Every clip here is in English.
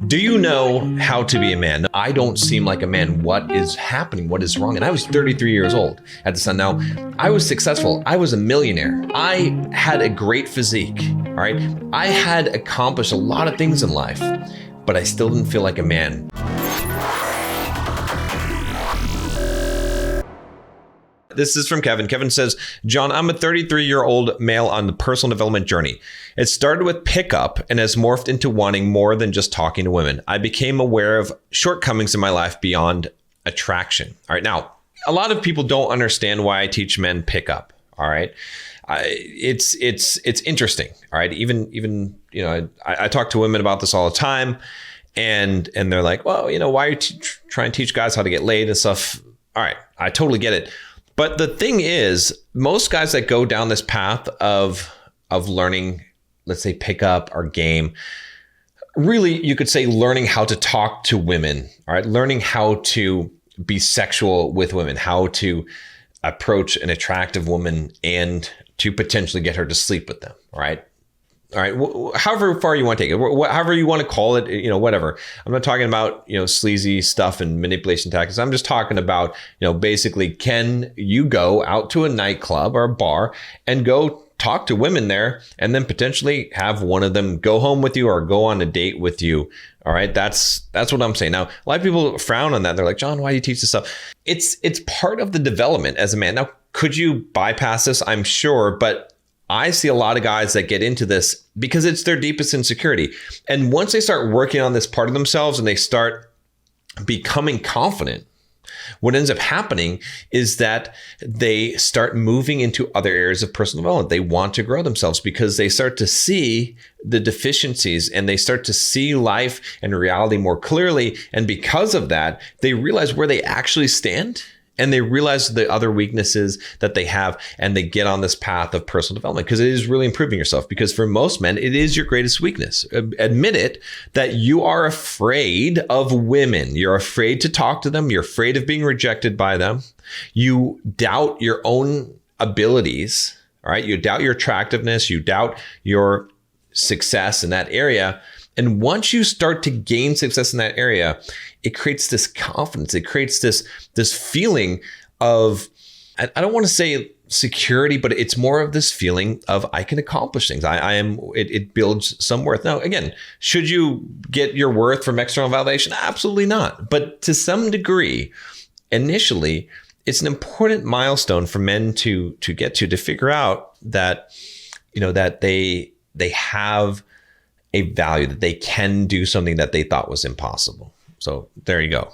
Do you know how to be a man? I don't seem like a man. What is happening? What is wrong? And I was 33 years old at the time. Now, I was successful. I was a millionaire. I had a great physique, all right? I had accomplished a lot of things in life, but I still didn't feel like a man. This is from Kevin. Kevin says, John, I'm a 33-year-old male on the personal development journey. It started with pickup and has morphed into wanting more than just talking to women. I became aware of shortcomings in my life beyond attraction. All right. Now, a lot of people don't understand why I teach men pickup. All right. It's interesting. All right. Even I talk to women about this all the time, and they're like, well, why are you trying to teach guys how to get laid and stuff? All right. I totally get it. But the thing is, most guys that go down this path of learning, let's say pickup or game, really, you could say learning how to talk to women, all right? Learning how to be sexual with women, how to approach an attractive woman and to potentially get her to sleep with them, all right? All right, however far you want to take it, however you want to call it, whatever. I'm not talking about, sleazy stuff and manipulation tactics. I'm just talking about, basically, can you go out to a nightclub or a bar and go talk to women there and then potentially have one of them go home with you or go on a date with you? All right, that's what I'm saying. Now, a lot of people frown on that. They're like, John, why do you teach this stuff? It's part of the development as a man. Now, could you bypass this? I'm sure, but I see a lot of guys that get into this because it's their deepest insecurity. And once they start working on this part of themselves and they start becoming confident, what ends up happening is that they start moving into other areas of personal development. They want to grow themselves because they start to see the deficiencies and they start to see life and reality more clearly. And because of that, they realize where they actually stand. And they realize the other weaknesses that they have, and they get on this path of personal development because it is really improving yourself. Because for most men, it is your greatest weakness. Admit it, that you are afraid of women. You're afraid to talk to them. You're afraid of being rejected by them. You doubt your own abilities. All right. You doubt your attractiveness. You doubt your success in that area. And once you start to gain success in that area, it creates this confidence. It creates this feeling of, I don't want to say security, but it's more of this feeling of I can accomplish things. It builds some worth. Now, again, should you get your worth from external validation? Absolutely not. But to some degree, initially, it's an important milestone for men to get to figure out that, that they have a value, that they can do something that they thought was impossible. So there you go. All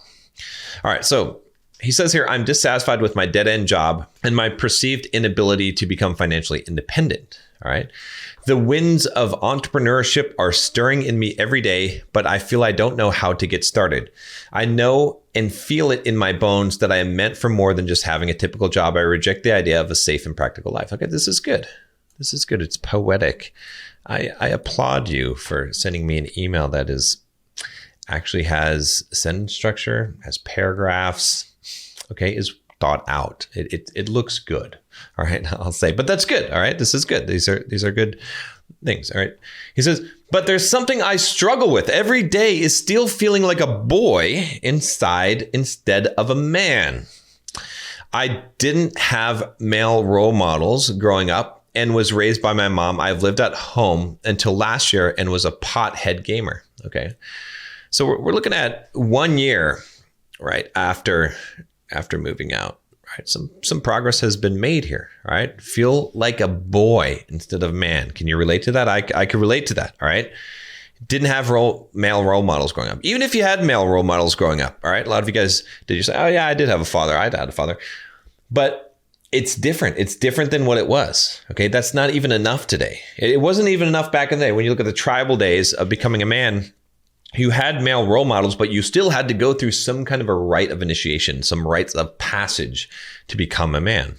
right. So he says here, I'm dissatisfied with my dead end job and my perceived inability to become financially independent. All right. The winds of entrepreneurship are stirring in me every day, but I feel I don't know how to get started. I know and feel it in my bones that I am meant for more than just having a typical job. I reject the idea of a safe and practical life. Okay. This is good. This is good. It's poetic. I applaud you for sending me an email that actually has sentence structure, has paragraphs, okay, is thought out. It looks good. All right, I'll say, but that's good. All right, this is good. These are good things. All right. He says, but there's something I struggle with every day is still feeling like a boy inside instead of a man. I didn't have male role models growing up and was raised by my mom. I've lived at home until last year and was a pothead gamer. Okay. So we're looking at 1 year, right, after moving out, right? Some progress has been made here, all right? Feel like a boy instead of a man. Can you relate to that? I can relate to that, all right? Didn't have male role models growing up. Even if you had male role models growing up, all right? A lot of you guys, did you say, oh yeah, I did have a father. I had a father. But it's different. It's different than what it was. Okay. That's not even enough today. It wasn't even enough back in the day. When you look at the tribal days of becoming a man, you had male role models, but you still had to go through some kind of a rite of initiation, some rites of passage to become a man.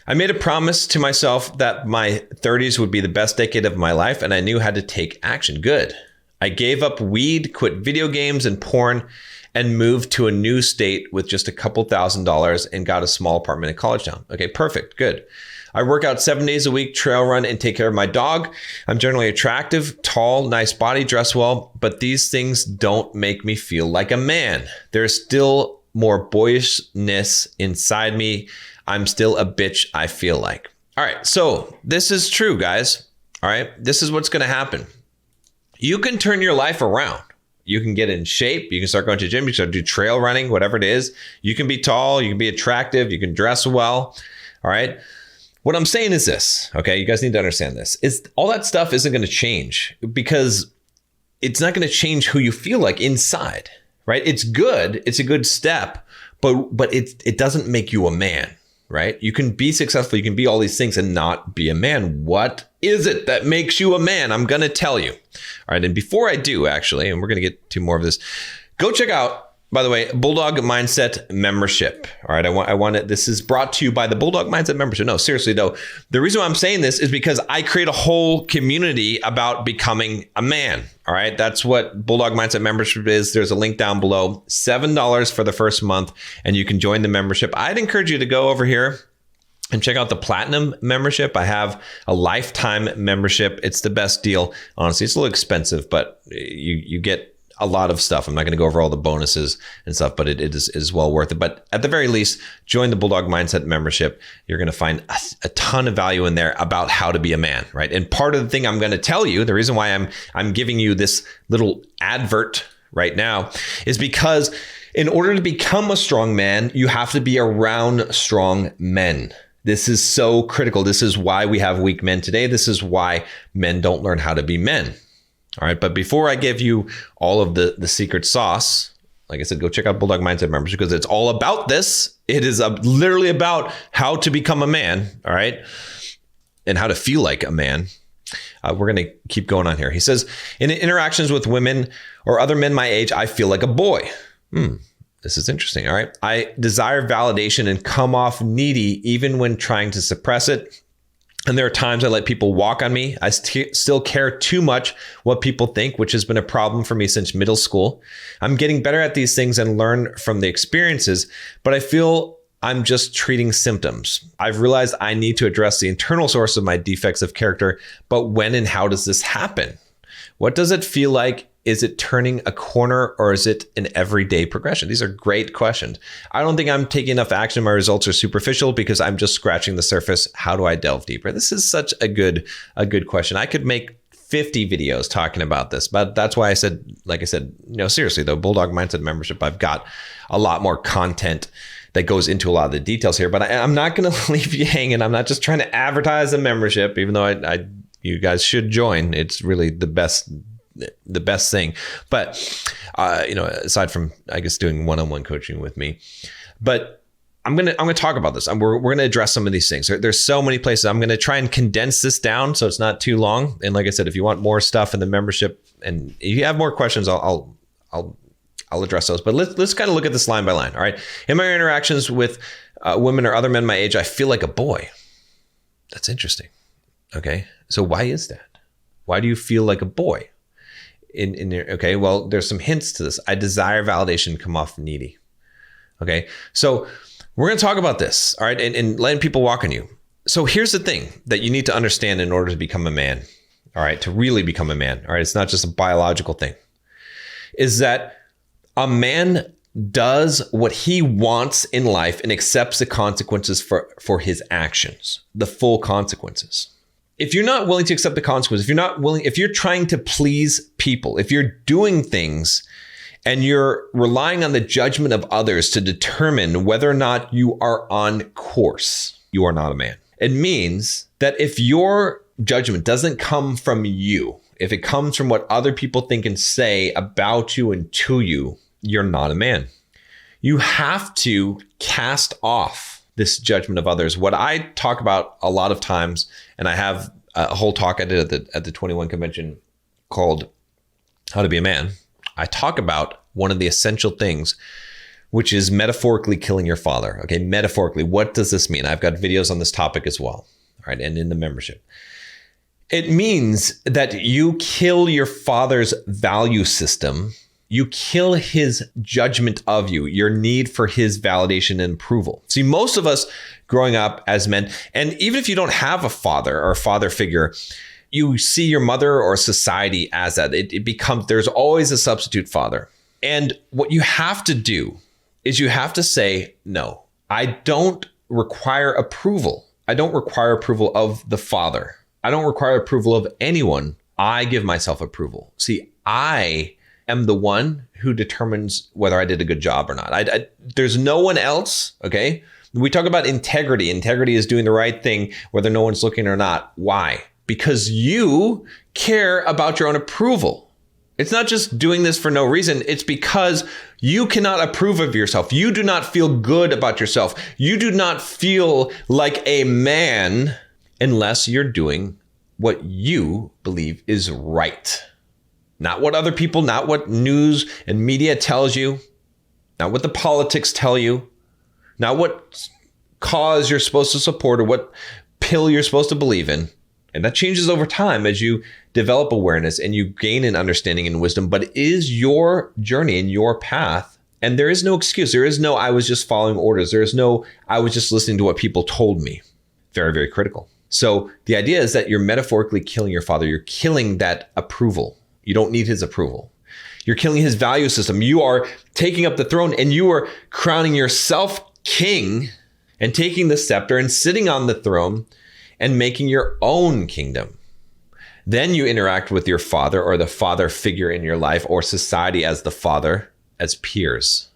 I made a promise to myself that my 30s would be the best decade of my life, and I knew how to take action. Good. I gave up weed, quit video games and porn, and moved to a new state with just a couple $1,000s and got a small apartment in college town. Okay, perfect, good. I work out 7 days a week, trail run, and take care of my dog. I'm generally attractive, tall, nice body, dress well, but these things don't make me feel like a man. There's still more boyishness inside me. I'm still a bitch, I feel like. All right, so this is true, guys. All right, this is what's going to happen. You can turn your life around. You can get in shape. You can start going to the gym. You can start do trail running, whatever it is. You can be tall. You can be attractive. You can dress well. All right. What I'm saying is this. Okay. You guys need to understand this. Is all that stuff isn't going to change because it's not going to change who you feel like inside. Right. It's good. It's a good step, but it doesn't make you a man. Right? You can be successful. You can be all these things and not be a man. What is it that makes you a man? I'm going to tell you. All right. And before I do, actually, and we're going to get to more of this, go check out, by the way, Bulldog Mindset membership. All right. I want it. This is brought to you by the Bulldog Mindset membership. No, seriously, though. The reason why I'm saying this is because I create a whole community about becoming a man. All right. That's what Bulldog Mindset membership is. There's a link down below. $7 for the first month, and you can join the membership. I'd encourage you to go over here and check out the platinum membership. I have a lifetime membership. It's the best deal. Honestly, it's a little expensive, but you get a lot of stuff. I'm not going to go over all the bonuses and stuff, but it is well worth it. But at the very least, join the Bulldog Mindset membership. You're going to find a ton of value in there about how to be a man, right? And part of the thing I'm going to tell you, the reason why I'm giving you this little advert right now is because in order to become a strong man, you have to be around strong men. This is so critical. This is why we have weak men today. This is why men don't learn how to be men. All right. But before I give you all of the secret sauce, like I said, go check out Bulldog Mindset membership because it's all about this. It is literally about how to become a man. All right. And how to feel like a man. We're going to keep going on here. He says, in interactions with women or other men my age, I feel like a boy. This is interesting. All right. I desire validation and come off needy even when trying to suppress it. And there are times I let people walk on me. I still care too much what people think, which has been a problem for me since middle school. I'm getting better at these things and learn from the experiences, but I feel I'm just treating symptoms. I've realized I need to address the internal source of my defects of character, but when and how does this happen? What does it feel like? Is it turning a corner or is it an everyday progression? These are great questions. I don't think I'm taking enough action. My results are superficial because I'm just scratching the surface. How do I delve deeper? This is such a good question. I could make 50 videos talking about this, but that's why I said, like I said, seriously though, Bulldog Mindset membership, I've got a lot more content that goes into a lot of the details here, but I'm not going to leave you hanging. I'm not just trying to advertise a membership, even though you guys should join. It's really the best thing. But, aside from, I guess, doing one-on-one coaching with me, but I'm going to talk about this. We're going to address some of these things. There's so many places. I'm going to try and condense this down so it's not too long. And like I said, if you want more stuff in the membership and if you have more questions, I'll address those. But let's kind of look at this line by line. All right. In my interactions with women or other men my age, I feel like a boy. That's interesting. Okay. So why is that? Why do you feel like a boy? Okay, well, there's some hints to this. I desire validation, come off needy. Okay, so we're going to talk about this, all right, and letting people walk on you. So here's the thing that you need to understand in order to become a man, all right, to really become a man, all right, it's not just a biological thing, is that a man does what he wants in life and accepts the consequences for his actions, the full consequences. If you're not willing to accept the consequences, if you're trying to please people, if you're doing things and you're relying on the judgment of others to determine whether or not you are on course, you are not a man. It means that if your judgment doesn't come from you, if it comes from what other people think and say about you and to you, you're not a man. You have to cast off this judgment of others. What I talk about a lot of times, and I have a whole talk I did at the 21 convention called How to Be a Man. I talk about one of the essential things, which is metaphorically killing your father. Okay, metaphorically, what does this mean? I've got videos on this topic as well, all right, and in the membership. It means that you kill your father's value system You kill his judgment of you, your need for his validation and approval. See, most of us growing up as men, and even if you don't have a father or a father figure, you see your mother or society as that. It becomes, there's always a substitute father. And what you have to do is you have to say, no, I don't require approval. I don't require approval of the father. I don't require approval of anyone. I give myself approval. See, I am the one who determines whether I did a good job or not. There's no one else, okay? We talk about integrity. Integrity is doing the right thing, whether no one's looking or not. Why? Because you care about your own approval. It's not just doing this for no reason. It's because you cannot approve of yourself. You do not feel good about yourself. You do not feel like a man unless you're doing what you believe is right. Not what other people, not what news and media tells you, not what the politics tell you, not what cause you're supposed to support or what pill you're supposed to believe in. And that changes over time as you develop awareness and you gain an understanding and wisdom, but it is your journey and your path. And there is no excuse. There is no, I was just following orders. There is no, I was just listening to what people told me. Very, very critical. So the idea is that you're metaphorically killing your father. You're killing that approval. You don't need his approval. You're killing his value system. You are taking up the throne and you are crowning yourself king and taking the scepter and sitting on the throne and making your own kingdom. Then you interact with your father or the father figure in your life or society as the father, as peers.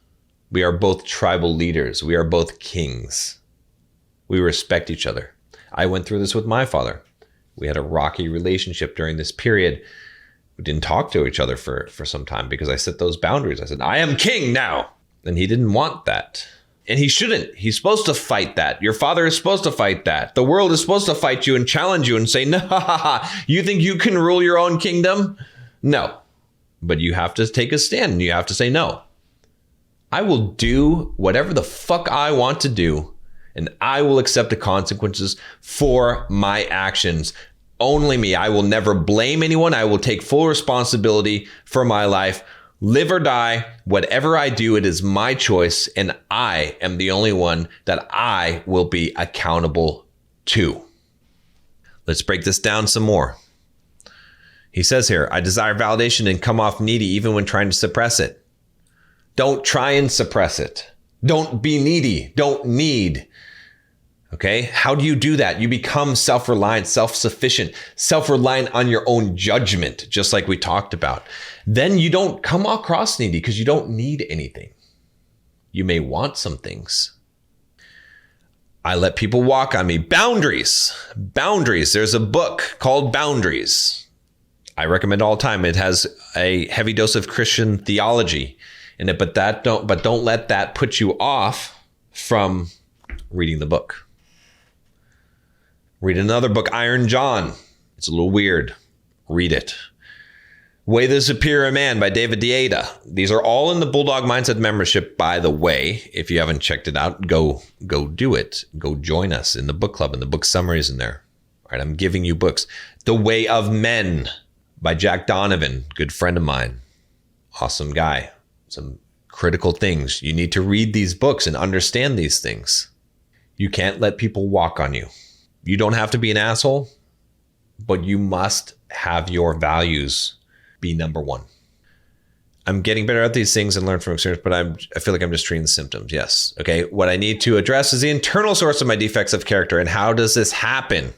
We are both tribal leaders. We are both kings. We respect each other. I went through this with my father. We had a rocky relationship during this period. We didn't talk to each other for some time because I set those boundaries. I said, I am king now. And he didn't want that. And he shouldn't. He's supposed to fight that. Your father is supposed to fight that. The world is supposed to fight you and challenge you and say, no, you think you can rule your own kingdom? No. But you have to take a stand and you have to say no. I will do whatever the fuck I want to do and I will accept the consequences for my actions. Only me. I will never blame anyone. I will take full responsibility for my life. Live or die, whatever I do, it is my choice, and I am the only one that I will be accountable to. Let's break this down some more. He says here, I desire validation and come off needy even when trying to suppress it. Don't try and suppress it. Don't be needy. Don't need. Okay, how do you do that? You become self-reliant, self-sufficient, self-reliant on your own judgment, just like we talked about. Then you don't come across needy because you don't need anything. You may want some things. I let people walk on me. Boundaries. Boundaries. There's a book called Boundaries. I recommend all the time. It has a heavy dose of Christian theology in it, but don't let that put you off from reading the book. Read another book, Iron John. It's a little weird. Read it. Way the Superior Man by David Deida. These are all in the Bulldog Mindset membership, by the way. If you haven't checked it out, go do it. Go join us in the book club and the book summaries in there. All right, I'm giving you books. The Way of Men by Jack Donovan, good friend of mine. Awesome guy. Some critical things. You need to read these books and understand these things. You can't let people walk on you. You don't have to be an asshole, but you must have your values be number one. I'm getting better at these things and learn from experience, but I feel like I'm just treating the symptoms. Yes. Okay. What I need to address is the internal source of my defects of character. And how does this happen?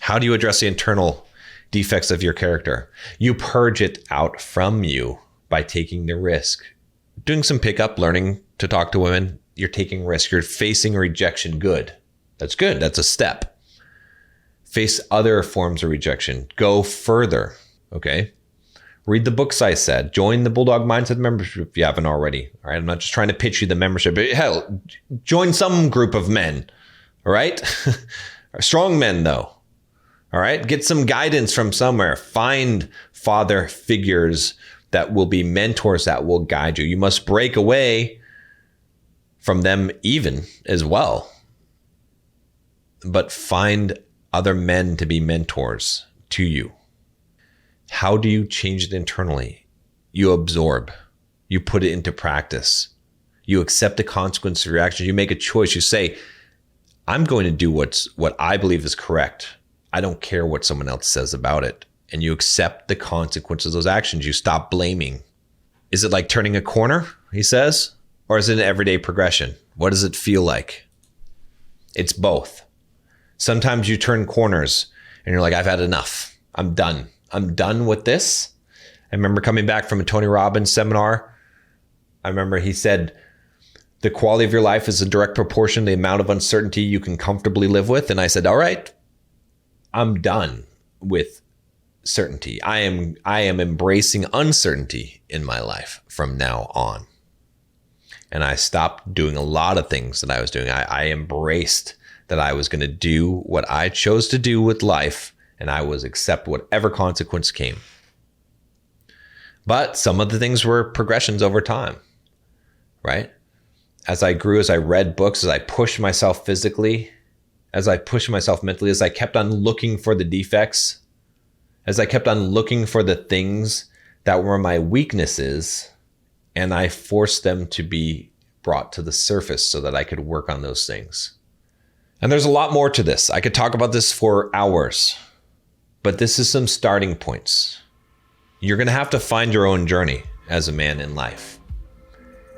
How do you address the internal defects of your character? You purge it out from you by taking the risk. Doing some pickup, learning to talk to women. You're taking risk. You're facing rejection. Good. That's good. That's a step. Face other forms of rejection. Go further. Okay. Read the books I said. Join the Bulldog Mindset membership if you haven't already. All right. I'm not just trying to pitch you the membership. But hell, join some group of men. All right. Strong men, though. All right. Get some guidance from somewhere. Find father figures that will be mentors that will guide you. You must break away from them even as well. But find other men to be mentors to you. How do you change it internally? You absorb. You put it into practice. You accept the consequence of your actions. You make a choice. You say, I'm going to do what I believe is correct. I don't care what someone else says about it. And you accept the consequences of those actions. You stop blaming. Is it like turning a corner, he says? Or is it an everyday progression? What does it feel like? It's both. Sometimes you turn corners and you're like, I've had enough. I'm done. I'm done with this. I remember coming back from a Tony Robbins seminar. I remember he said, the quality of your life is a direct proportion to the amount of uncertainty you can comfortably live with. And I said, all right, I'm done with certainty. I am embracing uncertainty in my life from now on. And I stopped doing a lot of things that I was doing. I embraced that I was going to do what I chose to do with life, and I was accept whatever consequence came. But some of the things were progressions over time, right? As I grew, as I read books, as I pushed myself physically, as I pushed myself mentally, as I kept on looking for the defects, as I kept on looking for the things that were my weaknesses, and I forced them to be brought to the surface so that I could work on those things. And there's a lot more to this. I could talk about this for hours, but this is some starting points. You're going to have to find your own journey as a man in life.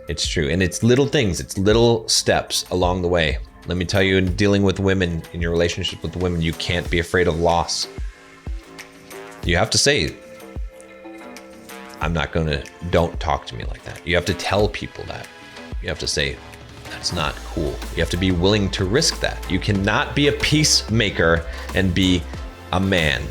It's true. And it's little things. It's little steps along the way. Let me tell you, in dealing with women, in your relationship with women, you can't be afraid of loss. You have to say, don't talk to me like that. You have to tell people that. You have to say, that's not cool. You have to be willing to risk that. You cannot be a peacemaker and be a man.